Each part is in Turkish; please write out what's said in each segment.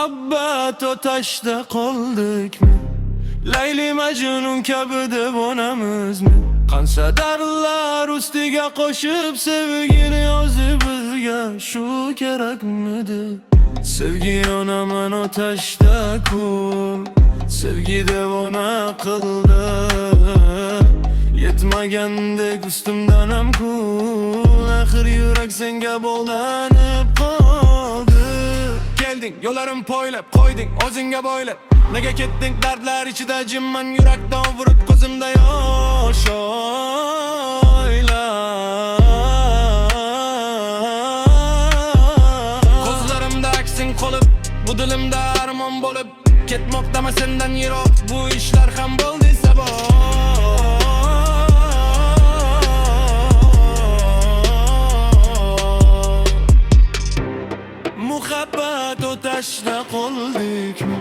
Muhabbet o taşta kaldık mı? Leyli Mecnun kabi devonamiz mi? Qancha darlar ustiga qo'shib sevgini yozib bizga shu kerakmidi? Sevgi yonaman o taşta kul, sevgi devona qildi. Yetmagandek ustimdan ham kul, axir yurak senga bog'lanib qoldi. Kelding yo'llarim poylab, qo'yding o'zingga bo'ylab. Nega ketding dardlar ichida jimman, yurakdan vurib ko'zimda yosh oyla. Ko'zlarimda aksing qolib, bu dilimda armon bo'lib, ketmoqdaman sendan yiroq, bu ishlar ham bo'ldi sabab. Muhabbet o taşta qoldik mi?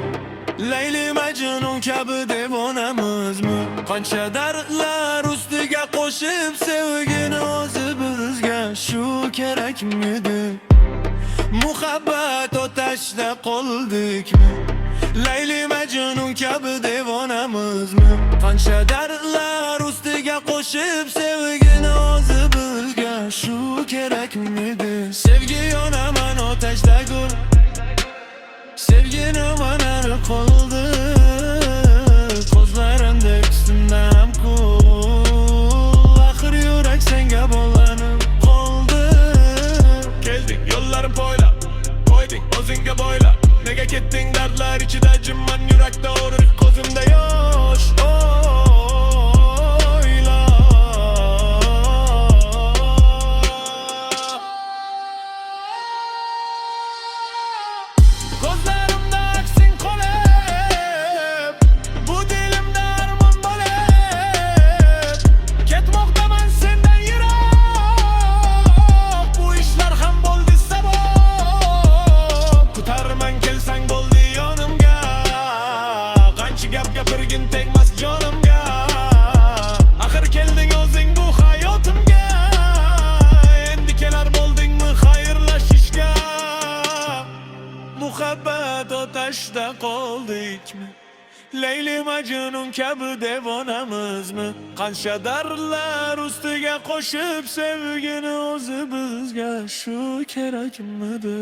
Leyli Mecnun kabi devonamiz mi? Qancha dardlar ustiga qo'shib sevgini o'zi bizga shu kerakmidi? Muhabbet o taşta qoldik mi? Leyli Mecnun kabi devonamiz mi? Qancha dardlar ustiga qo'shib sevgini o'zi bizga shu kerakmidi? Sevgi yonaman o taşta gul, sevgini bana qoldi. Ko'zlarimda ustimdan kul, axir yurak senga bog'lanib qoldi. Kelding yo'llarim poylab, qo'yding o'zingga bo'ylab. Nega ketding dardlar ichida jimman, yurakda uruq, ko'zimda yosh oyla. Ko'zlarimda aksing qolib, bu dilimda armon bo'lib, ketmoqdaman sendan yiroq, bu ishlar ham bo'ldi sabab. Ko'tarman kelsang bo'ldi yonimga, qancha gap gapirgin tegmas jonimga. Axir kelding o'zing bu hayotimga, endi kelar bo'ldingmi xayrlashishga? Muhabbet o taşta qoldikmi? Leyli Mecnun kabi devonamiz mi? Qancha darlar ustiga qo'shib sevgini o'zi bizga shu kerakmidi?